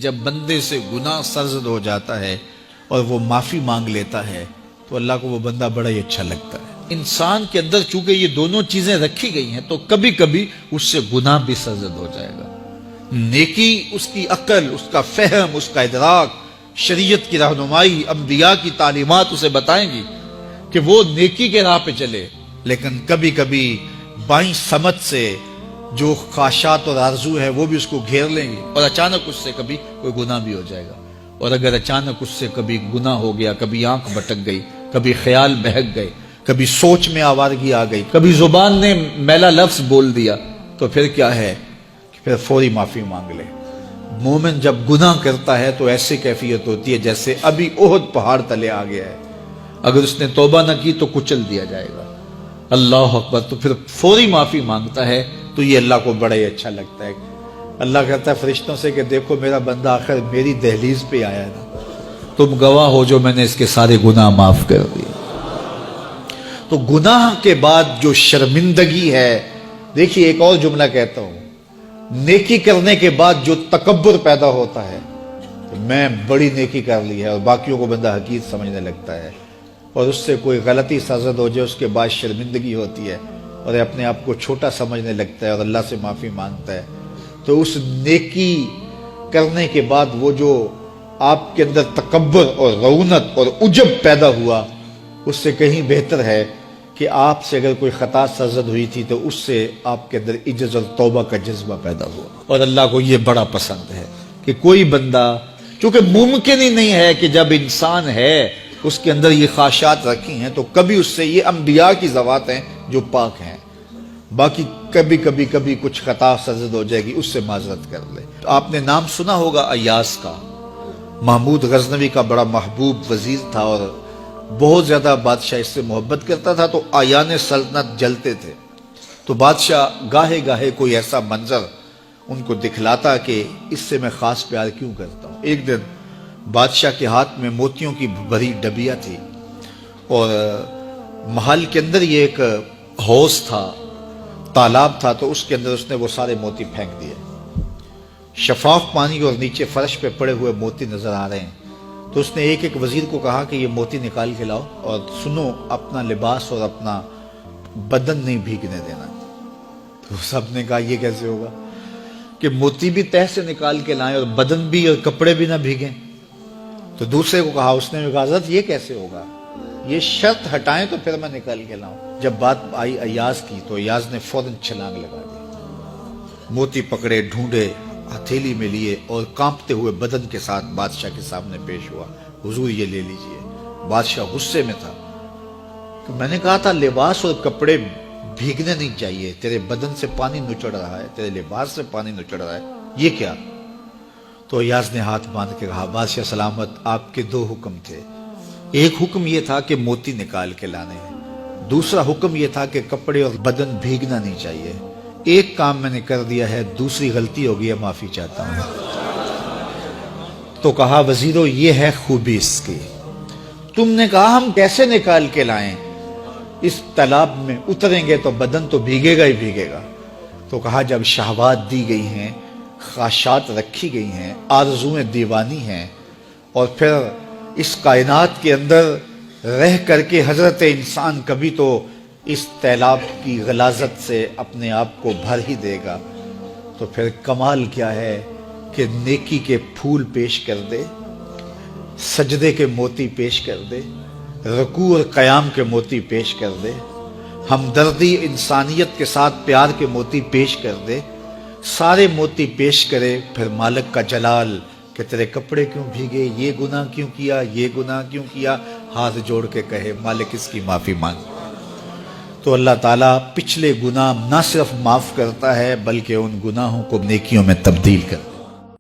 جب بندے سے گناہ سرزد ہو جاتا ہے اور وہ معافی مانگ لیتا ہے تو اللہ کو وہ بندہ بڑا ہی اچھا لگتا ہے۔ انسان کے اندر چونکہ یہ دونوں چیزیں رکھی گئی ہیں تو کبھی کبھی اس سے گناہ بھی سرزد ہو جائے گا۔ نیکی اس کی عقل، اس کا فہم، اس کا ادراک، شریعت کی رہنمائی، انبیاء کی تعلیمات اسے بتائیں گی کہ وہ نیکی کے راہ پہ چلے، لیکن کبھی کبھی بائیں سمجھ سے جو خواہشات اور آرزو ہے وہ بھی اس کو گھیر لیں گی اور اچانک اس سے کبھی کوئی گناہ بھی ہو جائے گا۔ اور اگر اچانک اس سے کبھی گناہ ہو گیا، کبھی آنکھ بھٹک گئی، کبھی خیال بہک گئے، کبھی سوچ میں آوارگی آ گئی، کبھی زبان نے میلا لفظ بول دیا، تو پھر کیا ہے کہ پھر فوری معافی مانگ لے۔ مومن جب گناہ کرتا ہے تو ایسی کیفیت ہوتی ہے جیسے ابھی احد پہاڑ تلے آ گیا ہے، اگر اس نے توبہ نہ کی تو کچل دیا جائے گا۔ اللہ اکبر، تو پھر فوری معافی مانگتا ہے تو یہ اللہ کو بڑا ہی اچھا لگتا ہے۔ اللہ کہتا ہے فرشتوں سے کہ دیکھو میرا بندہ آخر میری دہلیز پہ آیا ہے نا، تم گواہ ہو جو میں نے اس کے سارے گناہ معاف کر دیے۔ تو گناہ کے بعد جو شرمندگی ہے، دیکھیے ایک اور جملہ کہتا ہوں، نیکی کرنے کے بعد جو تکبر پیدا ہوتا ہے کہ میں بڑی نیکی کر لی ہے اور باقیوں کو بندہ حقیر سمجھنے لگتا ہے، اور اس سے کوئی غلطی سرزد ہو جائے اس کے بعد شرمندگی ہوتی ہے اور اپنے آپ کو چھوٹا سمجھنے لگتا ہے اور اللہ سے معافی مانگتا ہے، تو اس نیکی کرنے کے بعد وہ جو آپ کے اندر تکبر اور رعونت اور عجب پیدا ہوا، اس سے کہیں بہتر ہے کہ آپ سے اگر کوئی خطا سرزد ہوئی تھی تو اس سے آپ کے اندر عجز اور توبہ کا جذبہ پیدا ہوا۔ اور اللہ کو یہ بڑا پسند ہے کہ کوئی بندہ، چونکہ ممکن ہی نہیں ہے کہ جب انسان ہے اس کے اندر یہ خواہشات رکھی ہیں تو کبھی اس سے، یہ انبیاء کی ذوات ہیں جو پاک ہیں، باقی کبھی کچھ خطا سرزد ہو جائے گی، اس سے معذرت کر لے۔ آپ نے نام سنا ہوگا ایاز کا، محمود غزنوی کا بڑا محبوب وزیر تھا اور بہت زیادہ بادشاہ اس سے محبت کرتا تھا، تو آیان سلطنت جلتے تھے، تو بادشاہ گاہے گاہے کوئی ایسا منظر ان کو دکھلاتا کہ اس سے میں خاص پیار کیوں کرتا ہوں۔ ایک دن بادشاہ کے ہاتھ میں موتیوں کی بھری ڈبیا تھی اور محل کے اندر یہ ایک حوض تھا، تالاب تھا، تو اس کے اندر اس نے وہ سارے موتی پھینک دیے۔ شفاف پانی اور نیچے فرش پہ پڑے ہوئے موتی نظر آ رہے ہیں، تو اس نے ایک ایک وزیر کو کہا کہ یہ موتی نکال کے لاؤ اور سنو اپنا لباس اور اپنا بدن نہیں بھیگنے دینا۔ تو سب نے کہا یہ کیسے ہوگا کہ موتی بھی تہ سے نکال کے لائیں اور بدن بھی اور کپڑے بھی نہ بھیگیں؟ تو دوسرے کو کہا، اس نے کہا حضرت یہ کیسے ہوگا، یہ شرط ہٹائیں تو پھر میں نکال کے لاؤں۔ جب بات آئی ایاز کی تو ایاز نے فوراً چھلانگ لگا دی، موتی پکڑے، ڈھونڈے، ہتھیلی میں لیے اور کانپتے ہوئے بدن کے ساتھ بادشاہ کے سامنے پیش ہوا، حضور یہ لے لیجئے۔ بادشاہ غصے میں تھا کہ میں نے کہا تھا لباس اور کپڑے بھیگنے نہیں چاہیے، تیرے بدن سے پانی نچڑ رہا ہے، تیرے لباس سے پانی نچڑ رہا ہے، یہ کیا؟ تو ایاز نے ہاتھ باندھ کے کہا، بادشاہ سلامت، آپ کے دو حکم تھے، ایک حکم یہ تھا کہ موتی نکال کے لانے ہیں، دوسرا حکم یہ تھا کہ کپڑے اور بدن بھیگنا نہیں چاہیے۔ ایک کام میں نے کر دیا ہے، دوسری غلطی ہو گئی ہے، معافی چاہتا ہوں۔ تو کہا وزیرو یہ ہے خوبی اس کی، تم نے کہا ہم کیسے نکال کے لائیں، اس تالاب میں اتریں گے تو بدن تو بھیگے گا ہی بھیگے گا۔ تو کہا جب شہوات دی گئی ہیں، خواہشات رکھی گئی ہیں، آرزویں دیوانی ہیں، اور پھر اس کائنات کے اندر رہ کر کے حضرت انسان کبھی تو اس تالاب کی غلاظت سے اپنے آپ کو بھر ہی دے گا، تو پھر کمال کیا ہے کہ نیکی کے پھول پیش کر دے، سجدے کے موتی پیش کر دے، رکوع اور قیام کے موتی پیش کر دے، ہمدردی انسانیت کے ساتھ پیار کے موتی پیش کر دے، سارے موتی پیش کرے، پھر مالک کا جلال کہ تیرے کپڑے کیوں بھیگے، یہ گناہ کیوں کیا، یہ گناہ کیوں کیا، ہاتھ جوڑ کے کہے مالک اس کی معافی مانگ، تو اللہ تعالیٰ پچھلے گناہ نہ صرف معاف کرتا ہے بلکہ ان گناہوں کو نیکیوں میں تبدیل کرتا ہے۔